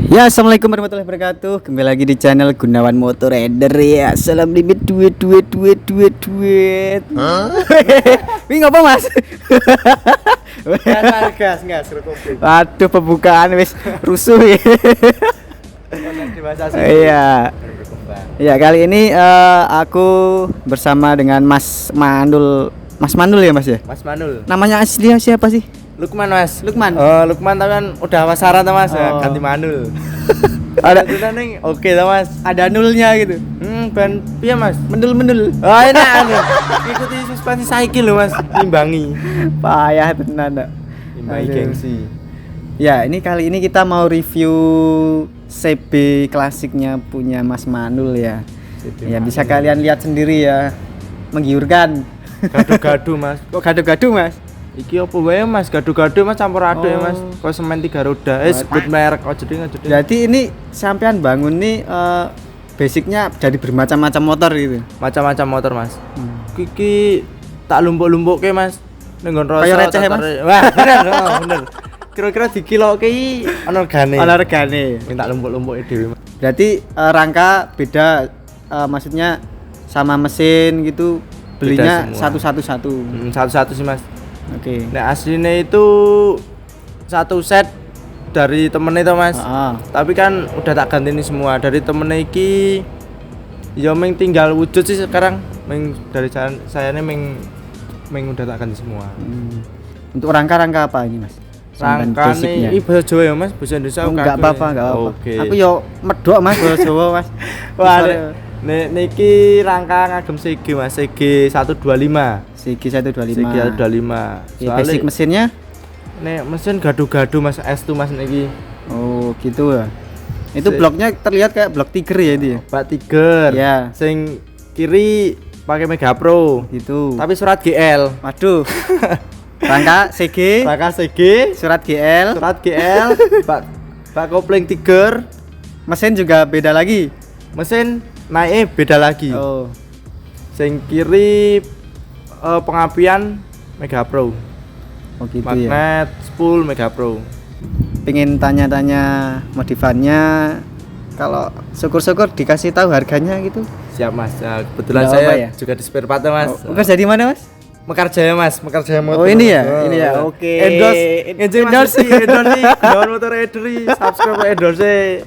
Ya, assalamualaikum warahmatullahi wabarakatuh. Kembali lagi di channel Gunawan Motor Rider ya. Salam limit duit. Wih, ngapa mas? Gas, kopi. Waduh, pembukaan wis rusuh ya. Iya. Ya, kali ini aku bersama dengan Mas Mandul. Mas Mandul ya mas ya? Mas Manul. Namanya asli siapa sih? Lukman mas. Lukman. Oh Lukman tapi kan udah wasaran mas ya, Oh. ganti Manul. Ada nih oke lah mas. ada nulnya gitu. Ben piye mas? Mendul. Oh enak anu. Ikuti suspensi saiki lho mas, imbangi. Payah tenan dak. Imbangi Aduh. gengsi. Ya, ini kali ini kita mau review CB klasiknya punya Mas Manul ya. Ya, bisa kalian lihat sendiri ya. Menggiurkan. Gadu-gadu mas. Kok gado-gado, Mas? Iki apa wae mas? Gadu-gadu mas campur aduk ya mas. Oh. Kok semen 3 roda. Sebut merek aja ding. Jadi ini sampean bangun nih basicnya dari bermacam-macam motor gitu. Macam-macam motor mas. Iki tak lumpuk-lumpukke mas. Nenggon rasa. Kayak receh, Mas? Wah, bener. Kira-kira dikiloke iki ana regane. Ana regane. Minta lumpuk-lumpuke dhewe mas. Berarti rangka beda, maksudnya sama mesin gitu belinya Beda semua. satu-satu. Satu-satu sih mas. Oke. Nah aslinya itu satu set dari temen itu mas. Tapi kan udah tak ganti ini semua dari temen iki. Ya meng tinggal wujud sih sekarang. Meng dari saya ini meng udah tak ganti semua. Untuk rangka-rangka apa ini, Mas? Sampean Rangkane basicnya. iki bahasa Jawa ya mas, bahasa Indonesia Oh, enggak apa-apa. Oke. Aku yo medok Mas bahasa Jawa, Mas. Wah, niki rangka ngagem CG mas, CG 125. CG 125. CG 125. Ya, basic mesinnya? Nek mesin gadu-gadu mas S2 mas niki. Oh, gitu ya. Itu bloknya terlihat kayak blok Tiger ya itu ya. Pak Tiger. Ya. Sing kiri pakai Mega Pro. Gitu. Tapi surat GL. Waduh. Rangka CG, Rangka CG, surat GL, surat GL, Pak kopling Tiger. mesin juga beda lagi. Mesin naik beda lagi. Oh. Sing kiri pengapian Mega Pro. Oh gitu ya. Magnet spool Mega Pro. Pengen tanya-tanya modifannya, kalau syukur-syukur dikasih tahu harganya gitu. Siap mas. Nah, kebetulan Nggak saya apa-apa ya? juga di spare part mas. Oh, kerja di mana, Mas? Mekarjaya mas, Mekarjaya motor. Oh, ini ya? Oh, Ini ya. iya. Oke. Endorse Gunawan Motor Rider, subscribe endorse.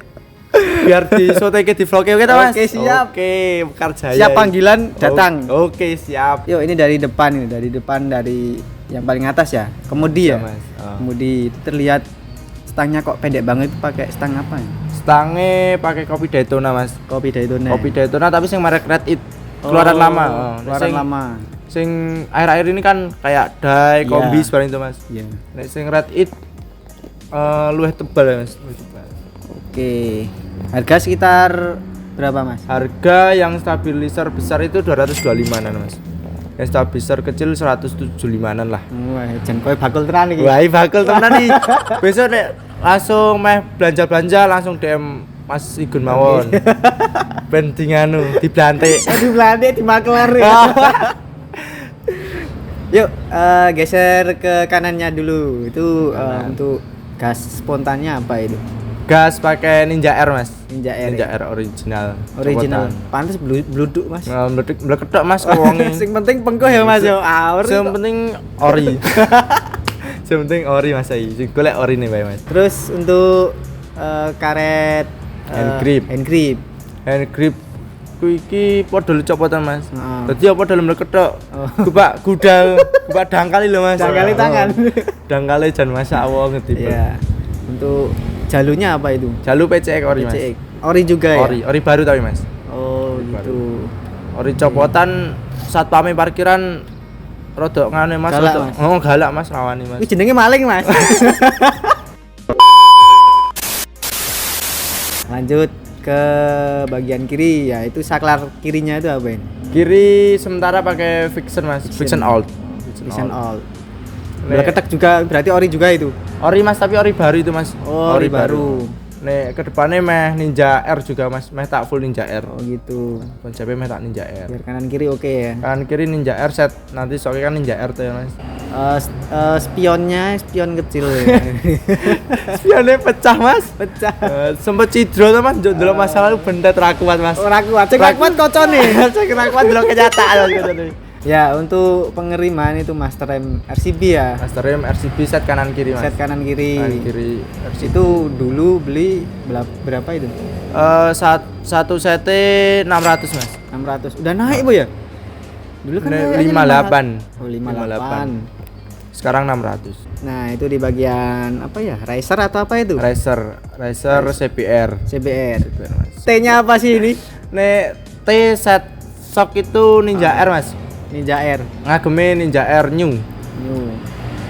Biar di showtake di vlog oke ta mas? Oke, siap. Oke, Mekarjaya. Siap panggilan datang. Oke, siap. Yuk, ini dari depan dari yang paling atas ya. Kemudi ya. Iya, Mas. Oh. Kemudi itu terlihat stangnya kok pendek banget, itu pakai stang apa ya? Stangnya pakai kopi Daytona mas. Kopi Daytona. Kopi Daytona tapi sing merek Red It. Keluaran lama. Oh, Keluaran sing- lama. Sing air-air ini kan kayak dye, Iya. kombi barang itu mas. Iya. Nek sing Red It luwih tebal ya mas. Luwih tebal. Oke. Harga sekitar berapa, Mas? Harga yang stabilizer besar itu 225-an mas. Yang stabilizer kecil 175-an lah. Wah, jan koyo bakul tenan iki. Wah, bakal tenan nih. Besok nek langsung meh belanja-belanja langsung DM Mas Igun mawon. Ben di nganu, diblantik. Aduh, belande di makler. Yuk, geser ke kanannya dulu. Itu Kanan. untuk gas spontannya apa itu? Gas pakai Ninja R mas. Ninja R. Ninja ya? R original. Original. Pantes bluduk, Mas. Meleketok mas wonge. Sing penting pengkoh ya, Mas yo. Aur. Yang penting ori. Yang penting ori mas ai. Sing golek ori nih bae mas. Terus untuk karet Hand grip. Hand grip ku iki padha copotan mas. Heeh. Dadi apa dalam meleketok. Oh. Gupak dangkali lho mas. Dangkali tangan. Dangkali jan masak wong ngetipe. Iya. Untuk jalurnya apa itu? Jalur PCX ori mas. PCX. Ori juga ya? Ori baru tapi mas. Oh, Ori gitu. Ori copotan satpame parkiran rodok ngene mas. Galak, rodok- Mas. Oh galak mas rawani mas. Wih, jenenge maling, Mas. Lanjut ke bagian kiri, ya itu saklar kirinya itu apa ini? Kiri sementara pakai Vixen mas. Vixen old. Vision all. Nek- Ketek juga berarti ori juga itu. Ori mas tapi ori baru itu mas. Oh, ori baru. Nek kedepannya meh Ninja R juga Mas, meh tak full Ninja R. Oh gitu. Konsepnya meh tak Ninja R. Biar kanan kiri oke ya. Kanan kiri Ninja R set, nanti soalnya kan Ninja R tuh ya Mas. Spionnya spion kecil ya. Spionnya pecah Mas. Pecah. Sempet cidro tuh Mas, dulu masalah lu bentet ra kuat Mas. Ora kuat, cek ra kuat kocone. Cek ra kuat dulu kenyataan kocone. Ya, untuk pengiriman itu master rem RCB ya. Master rem RCB set kanan kiri Mas. Set kanan kiri. Kanan kiri RCB. Itu dulu beli berapa itu? Satu sete 600 Mas. 600. Udah naik Bu ya? Dulu kan 58. Oh, 58. Sekarang 600. Nah, itu di bagian apa ya? Racer atau apa itu? Racer CBR. CBR. Mas. T-nya apa sih ini? Nek T set shock itu Ninja R Mas. Ninja R. Ngageme Ninja R new.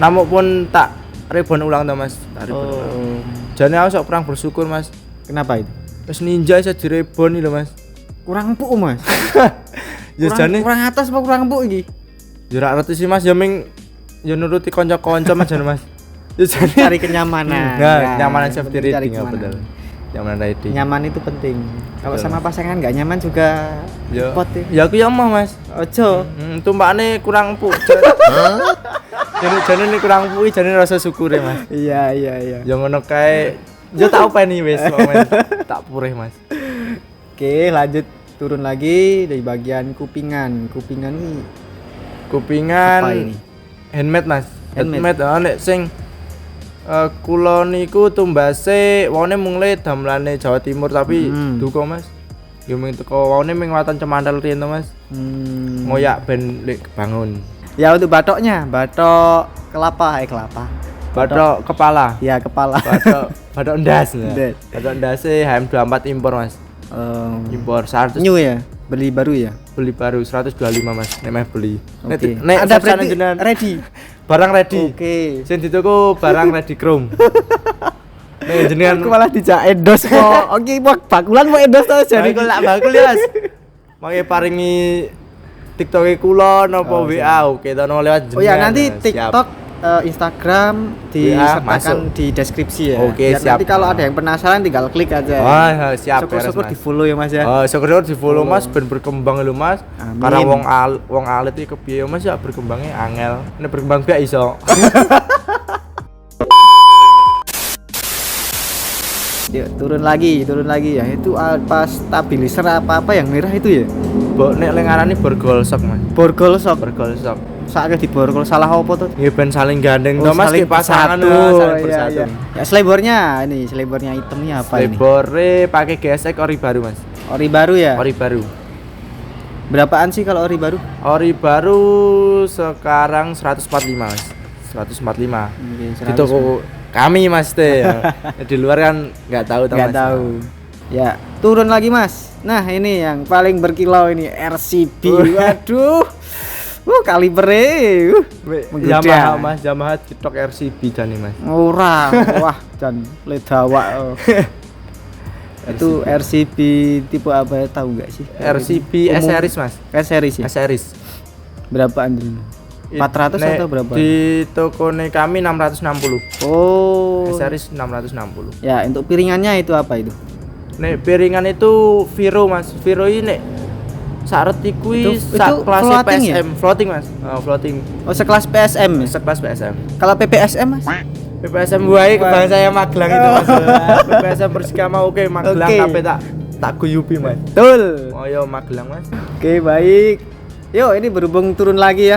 Namun pun tak rebon ulang to Mas. Tak rebon ulang. Jane aku sok kurang bersyukur Mas. Kenapa itu? Terus Ninja iso direbon iki lho Mas. Kurang empuk Mas. Ya jane kurang atas apa kurang empuk iki? Ya ora ngerti sih Mas, ya ming ya nuruti kanca-kanca Mas jane Mas. Ya jane Cari kenyamanan. Nah, nyamanan safety cari riding kenyamanan. betul. Nyamanan riding. Nyaman itu penting. Kalau Betul, sama pasangan nggak nyaman juga Ya. repot ya. Ya aku ya mau Mas. Ojo. Tumpakane kurang empuk. Jane ini kurang empuk, jane rasa syukur ya Mas. Iya. Ya ngono kae. Ya tak openi wis, tak purih Mas. Oke, lanjut turun lagi dari bagian kupingan. Kupingan ini Kupingan apa ini? handmade Mas. Handmade. Nek sing kula niku tumbase wone mung le damelane Jawa Timur tapi duka Mas. Ya mung teko wone ming watan Cemandel riyen to Mas. Ngoyak ben lek bangun. Ya untuk batoknya, batok kelapa. Batok kepala. Ya kepala. Batok ndas. Ndas. Batok ndase HM24 impor Mas. Impor 100 New ya, beli baru ya. beli baru 125 Mas. Nek meh beli. Oke. Nek Ada pesanan berarti jenengan ready. barang ready. Oke. Sing dituku barang ready chrome. Nek jenengan Aku malah dijak endos kok. Oke, bakulan mau endos to jadi kok lak bakul ya Mas. Mangke paringi TikTok kula napa WA oke to lewat jenengan. Oh ya, nanti Mas. Siap. TikTok, Instagram disertakan di deskripsi ya. Oke, Biar siap. nanti kalau ada yang penasaran tinggal klik aja. Oh, siap. Syukur-syukur beres, di follow ya Mas ya. Oh, syukur di follow Mas ben berkembang lho Mas. Amin. Karena wong alit iki kepiye Mas ya berkembangnya angel. Nek berkembang biak iso. Yuk, turun lagi ya. Itu apa stabilizer apa yang merah itu ya? Mbok nek lengarane borgol sok Mas. Borgol sok. Borgol sok. Saatnya di borgol salah apa tuh? Ya ben saling gandeng to Mas saling ki pasangan bersatu. saling bersatu. Iya. Ya selebornya itemnya apa ini? Lebore pakai gesek ori baru Mas. Ori baru ya? Ori baru. Berapaan sih kalau ori baru? Ori baru sekarang 145 Mas. 145. Oke, Di toko kami Mas teh. Di luar kan nggak tahu Mas. Nggak tahu. Ya, turun lagi Mas. Nah, ini yang paling berkilau ini RCB. Waduh. Kalibernya menggoda. Yamaha Mas, Yamaha TikTok RCB jane Mas. Ora, wah jan ledawak. Itu RCB tipe apa ya, tahu nggak sih? RCB S series Mas. S series ya? S series. Berapaan dulu? 400 atau berapa? Di toko kami 660. Oh. S series 660. Ya, untuk piringannya itu apa itu? Nek piringan itu Viro Mas. Viro ini nek saret kuwi Itu sak kelas floating ya? PSM, floating Mas. Oh, floating. Oh, sekelas PSM ya? Sekelas PSM. Kalau PPSM Mas? PPSM wae kebang saya Magelang itu Mas. PPSM Persikama oke Magelang Oke. kabeh tak guyubi Mas. Betul. Oh yo Magelang Mas. Oke, baik. Yuk, ini berhubung turun lagi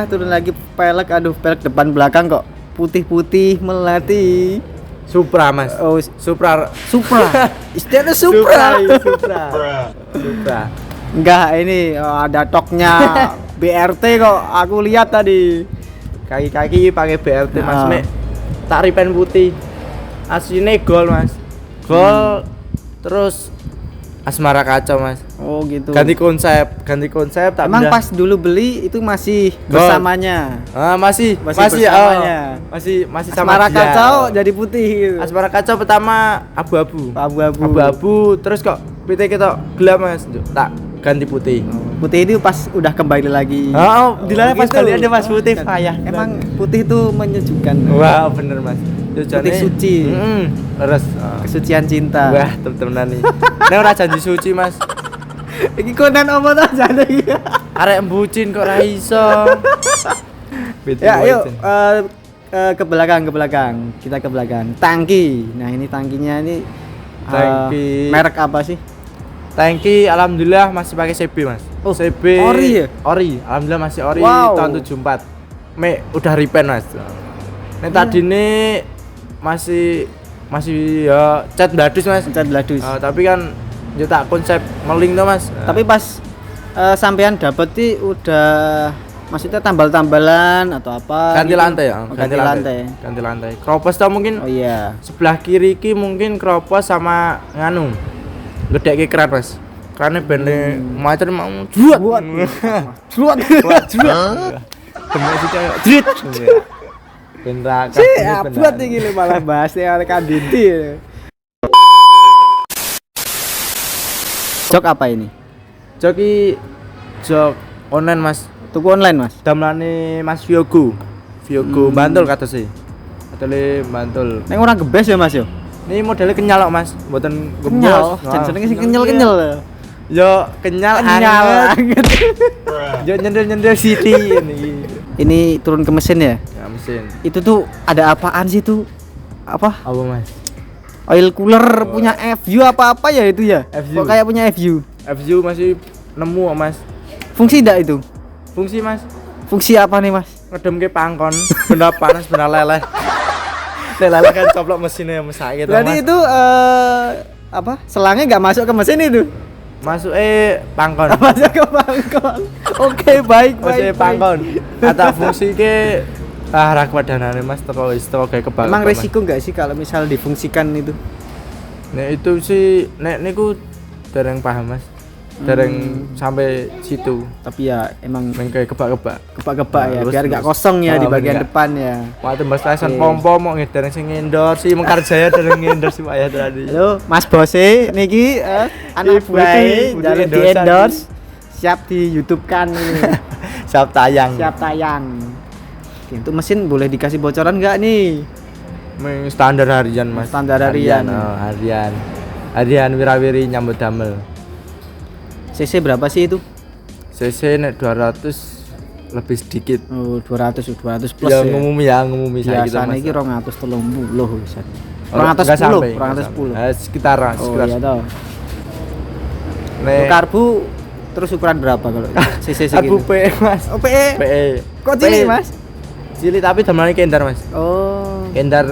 pelek. Aduh, pelek depan belakang kok putih-putih melati. Supra Mas. Oh, Supra. Istilahnya Supra. Supra. Enggak, ini ada toknya BRT kok. Aku lihat tadi. Kaki-kaki pakai BRT Mas. Nah. Mek taripen putih. Asline gol Mas. Gol terus asmara kacau Mas. Oh, gitu. Ganti konsep tak Emang pindah. pas dulu beli itu masih Gol. bersamanya. Masih bersamanya. Masih sama Asmara dia. kacau jadi putih gitu. Asmara kacau pertama abu-abu. Abu-abu. Terus kok PT kita gelap Mas. Tak ganti putih. Putih itu pas udah kembali lagi. Dilana pas gitu. kalian Mas putih payah. Emang putih itu menyejukkan. Wah, bener Mas. Yo Putih suci. Leres. Kesucian cinta. Wah, temen-temenan nih. Nek ora janji suci, Mas. Iki konten apa to jane iki? Arek bucin kok ra iso. Ya, yuk ke belakang. Kita ke belakang. Tangki. Nah, ini tangkinya ini Tangki. merek apa sih? Tangki alhamdulillah masih pakai CB, Mas. Oh, CB ori ya? Ori, alhamdulillah masih ori Wow. tahun 74. Udah repaint, Mas. Nek tadine masih ya cat bladus, Mas. Cat bladus. Tapi kan nyetak konsep meling tuh, Mas. Tapi pas sampean dapet sih udah maksudnya tambal-tambalan atau apa? Ganti gitu? lantai ya, Oh, ganti lantai. Ganti lantai. Kropos tau mungkin Oh iya. sebelah kiri ki mungkin kropos sama nganu. Gedeke keran, Mas. Kerane bene macet mau juat. Juat. Demek sih kayak jrit. Ben ra Buat iki lho malah bahas oleh Kanditi. Jok apa ini? Jok online, Mas. Tuku online, Mas. Damlane Mas Viogo Bantul kata sih. Katele Bantul. Nek ora gebes ya, Mas yo. Ini modelnya kenyal kok, Mas. Mboten Kenyal. gembos. Jenenge sing kenyal-kenyal. Yo kenyal anget. Yo nyendel-nyendel Siti ini. Ini turun ke mesin ya? Ya mesin. Itu tuh ada apaan sih tuh? Apa? Apa, Mas? Oil cooler punya FU apa-apa ya itu ya? FU. Kok kayak punya FU? FU masih nemu kok, Mas. Fungsi enggak itu? Fungsi, Mas. Fungsi apa nih, Mas? Ngedemke pangkon, benda panas, benda leleh. Leleh kan coplok mesinnya mesake to, Berarti Mas. itu apa? Selangnya nggak masuk ke mesin itu? Masuk pangkon. Masuk ke bangkon. Oke, baik. Masuk pangkon. Kata fungsi ke ra kuwadanane, Mas, teko kayak kebal. Emang resiko nggak sih kalau misal difungsikan itu? Nek itu sih niku dereng paham, Mas. Dereng sampai situ. Tapi ya emang Meng kayak kebak-kebak. kebak-kebak ya, Terus- biar nggak terus. kosong ya di Oh, bagian enggak. depan ya. Waktu Mas Tyson Oke. pompo mau ngedar sing endorse si Mengkarjaya dereng endorse si Pak ya tadi. Halo, Mas Bose, niki anak Ibu buah itu jalur di endorse endorse, siap di YouTube kan ini, Siap tayang. siap tayang. Oke, untuk mesin boleh dikasih bocoran nggak nih? Meng standar harian, Mas. Standar harian. Harian. Harian wirawiri nyambut damel. CC berapa sih itu? CC nek 200 lebih sedikit. Oh, 200 plus Ya ya. ngumumi saya gitu, Biasanya Mas. iki 230 bisa. Nggak 210, sampai, 210. sekitar. Oh iya toh. Nek Untuk karbu terus ukuran berapa kalau CC karbu segitu? PE, Mas. Oh, PE. PE. Kok cilik, Mas? Cilik tapi damlane kendar, Mas. Oh. Kendar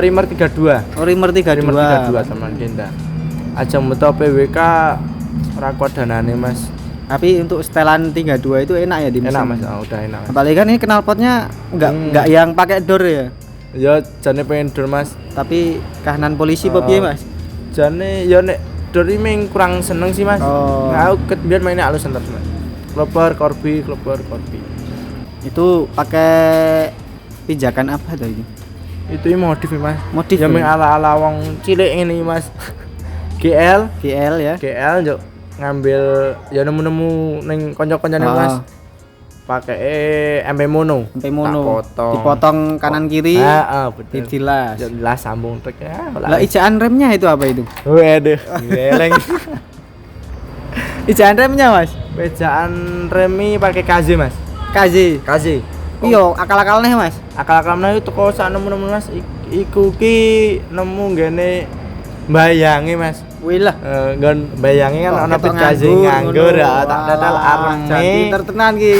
Rimmer 32. Oh, Rimmer 32. Rimmer 32 damlane kendar. Aja meto PWK ora kodanane, Mas. Tapi untuk setelan 32 itu enak ya di mesin. Enak, Mas. Udah enak, Mas. Apalagi kan ini knalpotnya nggak yang pakai door ya, Ya jane pengen dor, Mas. tapi kahanan polisi apa piye, Mas? Jane ya nek dor iki meng kurang seneng sih, Mas. Oh. Nah, aku biar mainnya halus entar, Mas. Kloper korbi. Itu pakai pijakan apa tuh ini? Itu modif, Mas. Modif Ya ya? meng ala-ala wong cilik ini, Mas. GL GL ya. yo ngambil ya nemu-nemu ning kanca-kancane, Ah. Mas. Pakai MP mono. Sampai mono. Tak potong. Dipotong kanan kiri. Betul. Didilas. Ya dilas sambung truk ya. Lah ijaan remnya itu apa itu? Waduh, geleng. Ijaan remnya, Mas. Pejaan remi pakai KZ, Mas. KZ. KZ. Iyo, akal-akalnya, Mas. Akal-akalnya itu kok sak nemu-nemu, Mas. Iku ki nemu ngene bayangi, Mas. Wih lah. Nggon bayangi kan Kok ana ketok PKZ nganggur ya tak tetel areme. Jadi tertenan ki.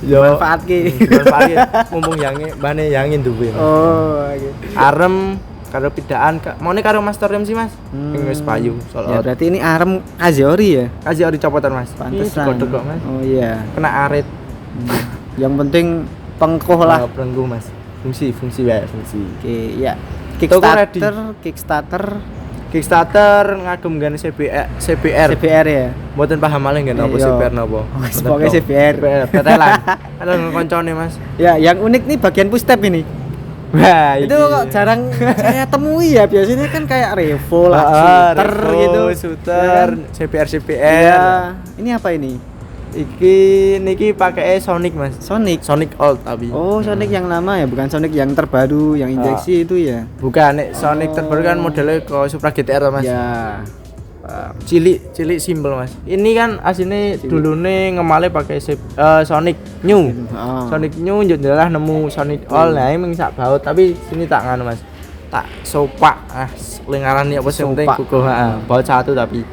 Yo Manfaat ki. manfaat mumpung yangi bane yangin duwe. Oh, oke. Arem karo pidaan maune karo master rem sih, Mas. Wis payu Ya soal. berarti ini arem Azori ya? Kasih ori copotan, Mas. Pantesan. Kodok kok, Mas. Oh iya. Kena arit. Yang penting pengkoh lah. Pelenggu, Mas. Fungsi wae, fungsi. Oke, ya. Toko ready. Kickstarter Kickstarter ngagem CBR. CBR ya. Mboten paham malih nggih napa Iya. CBR napa. Wis pokoke CBR. Tetelan. Ada ngoncone, Mas. Ya, yang unik nih bagian push tab ini. Wah, Itu kok jarang saya temui ya. Biasanya kan kayak Revo lah, shooter gitu. Shooter, Ya kan? CBR. Iya. Ini apa ini? Niki pakai Sonic Mas. Sonic Old tapi. Oh, Sonic yang lama ya, bukan Sonic yang terbaru yang injeksi itu ya. Bukan, nek Sonic terbaru kan modelnya ke Supra GTR Mas. Ya. Cilik simpel Mas. Ini kan asine dulune ngemale pakai Sonic New. Sonic New njelalah nemu Sonic All nah ini sak baut tapi sini tak nganu Mas. Tak sopak lengaran ya apa sing penting kuku baut satu tapi.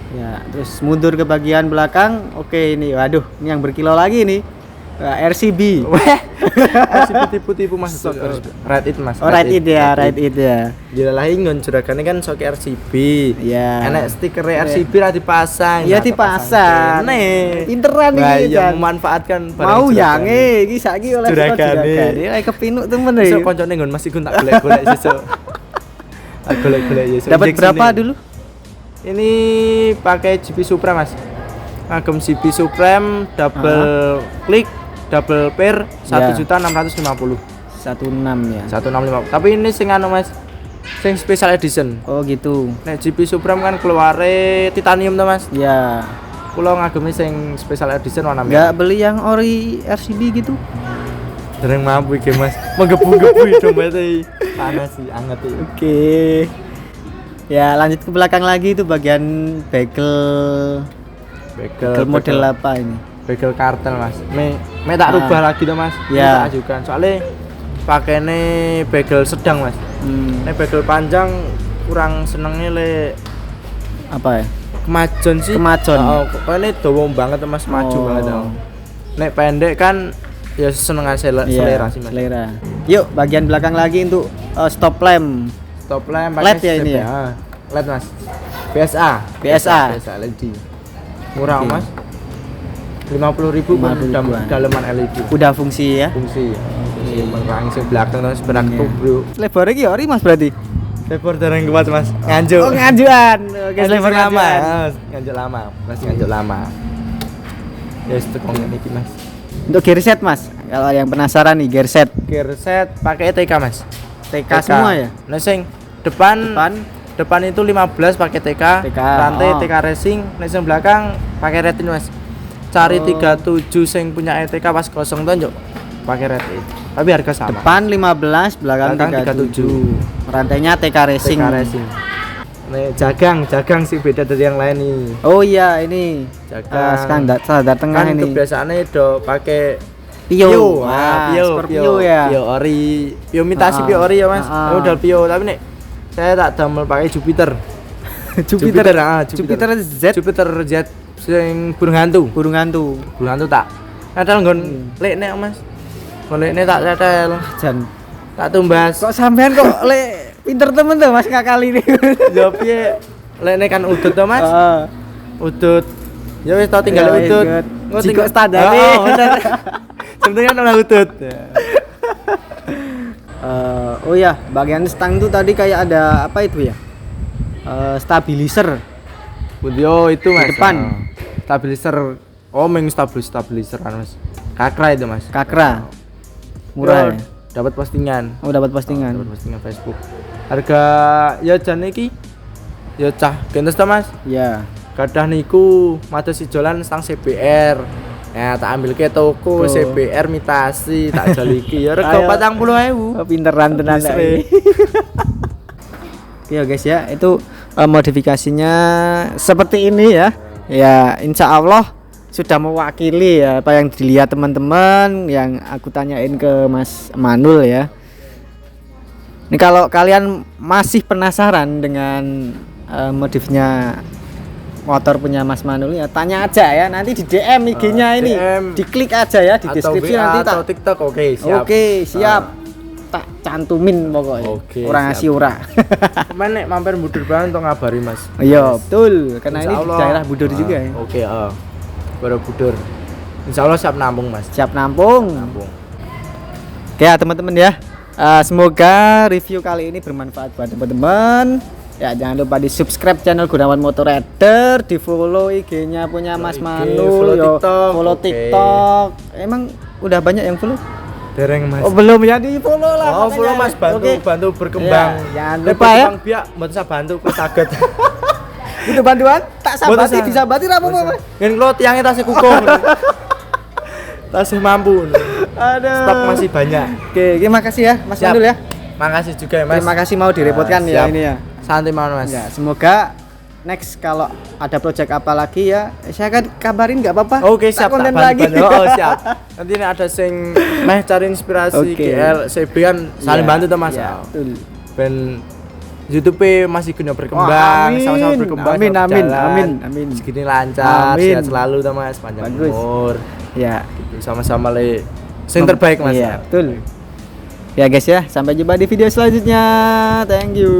Ya, terus mundur ke bagian belakang. Oke ini, waduh, ini yang berkilau lagi nih. RCB. RCB tipu-tipu Mas. Right it Mas. Oh, right it ya. Jelalah ingon juragane kan sok RCB. Iya. Enek stiker RCB ra dipasang. Iya dipasang. Pinteran iki ya memanfaatkan barang. Mau yang iki saiki oleh juragane. Oleh kepinuk temen iki. Sok koncone nggon Mas iku tak golek-golek sesuk. Golek-golek ya. Dapat berapa dulu? Ini pakai GP Supra Mas. Ngagem GP Supreme double click double pair 1.650.000. 16 ya. 1.650. Tapi ini sing anu Mas. Sing special edition. Oh gitu. Nek GP Supreme kan keluare titanium to Mas. Iya. Kula ngagemi sing special edition warna merah. Enggak beli yang ori RCB gitu. Dereng mampu iki Mas. Menggebu-gebu dompete. Panas sih, anget iki. Oke. Ya, lanjut ke belakang lagi itu bagian bagel model apa ini? Bagel kartel Mas. Me tak rubah lagi to Mas. Ya. Tak ajukan. Soalnya pakainya bagel sedang Mas. Nek bagel panjang kurang senengnya le apa ya? Kemajon sih. Oh, pokoknya dawa banget Mas, maju banget. Nek pendek kan ya seneng selera sih Mas. Selera. Yuk, bagian belakang lagi untuk stop lamp. Stop lamp LED ya ini ya. LED Mas. PSA LED. Murah Mas. 50.000 daleman LED. Udah fungsi ya. Fungsi menerangi sing belakang terus berak bro. Lebar iki ori Mas berarti. Lebar dereng kuat Mas. Nganjuk. Oh nganjukan. Oke, lebar lama. Nganjuk lama. Masih nganjuk lama. Ya wis tekong iki Mas. Untuk gearset Mas. Kalau yang penasaran nih gearset pakai TK Mas. TK semua ya? Nah sing depan itu 15 pakai TK. Rantai TK Racing, nek sing belakang pakai Retin Mas. Cari 37 sing punya ETK pas kosong tuh pakai Retin. Tapi harga sama. Depan 15, belakang 37. Rantainya TK Racing. Nek jagang sih beda dari yang lain nih. Oh iya ini. Jagang. Standar tengah kan ini. Kan kebiasaannya do pakai Pio. Scorpio ya. Pio ori. Pio imitasi Pio ori ya Mas. Udah Pio tapi nek saya tak damel pakai Jupiter Z sing burung hantu tak tetel nggon lekne Mas. Lekne tak tetel jan tak tumbas. Kok sampean kok lek pinter temen tuh Mas ngakali ini. Ya piye lekne kan udut to Mas. Udut. Ya wis tau tinggal udut. Jiko standar nih. Sebenarnya kan udut. Oh ya, bagian stang itu tadi kayak ada apa itu ya? Stabilizer. Yo itu Mas. Depan. Stabilizer. Oh, stabilizer kan Mas. Kakra itu Mas. Kakra. Murah ya? Dapat postingan. Oh, dapat postingan. Dapat postingan Facebook. Harga ya jan iki ya cah gentes to Mas? Iya. Kadah niku mados ijolan stang CBR. Ya tak ambil ke toko CBR mitasi tak jaliki ya rega 40.000. Oh, pinteran tenan iki. Iya guys ya, itu modifikasinya seperti ini ya. Ya insya Allah sudah mewakili ya apa yang dilihat teman-teman yang aku tanyain ke Mas Manul ya. Ini kalau kalian masih penasaran dengan modifnya motor punya Mas Manul ya tanya aja ya nanti di DM IG-nya ini diklik aja ya di deskripsi nanti atau TikTok. Oke siap tak cantumin pokoknya orang ngasih ora. Kemarin nek mampir Budur banget to ngabari Mas. Iya betul karena ini di daerah Budur juga ya. Oke Borobudur. Insyaallah siap nampung Mas. Siap nampung. Oke ya teman-teman ya. Semoga review kali ini bermanfaat buat teman-teman. Ya jangan lupa di subscribe channel Gunawan Motor Rider, di follow IG-nya punya Mas Manul, follow TikTok. Emang udah banyak yang follow? Dereng Mas. Oh belum ya di follow lah. Oh follow Mas bantu berkembang. Ya, jangan lupa ya. Biak mbok bisa bantu ku saged. Butuh bantuan? Tak sabati, Boten, disabati ra apa-apa, Mas. Ngen kula tiangnya tasih kukuh. Tasih mampu. Aduh. Stok masih banyak. Oke, terima kasih ya, Mas Siap. Mandul ya. Makasih juga ya, Mas. Terima kasih mau direpotkan ya Siap. ini ya. Santai mawon, Mas. Ya, semoga next kalau ada project apa lagi ya, saya akan kabarin nggak apa-apa. Oke, siap. Tak konten tak lagi. bantu. Oh, siap. Nanti ini ada sing meh cari inspirasi Oke. GL, CB kan saling Iya, bantu tuh, Mas. iya, betul. Ben YouTube masih guna berkembang, amin. sama-sama berkembang. Amin, sama amin, berjalan. amin, amin. Segini lancar, Amin. sehat selalu tuh, Mas, panjang Bagus. umur. Ya, Gitu, sama-sama le sing terbaik, Mas. Iya, betul. Ya guys ya, sampai jumpa di video selanjutnya. Thank you.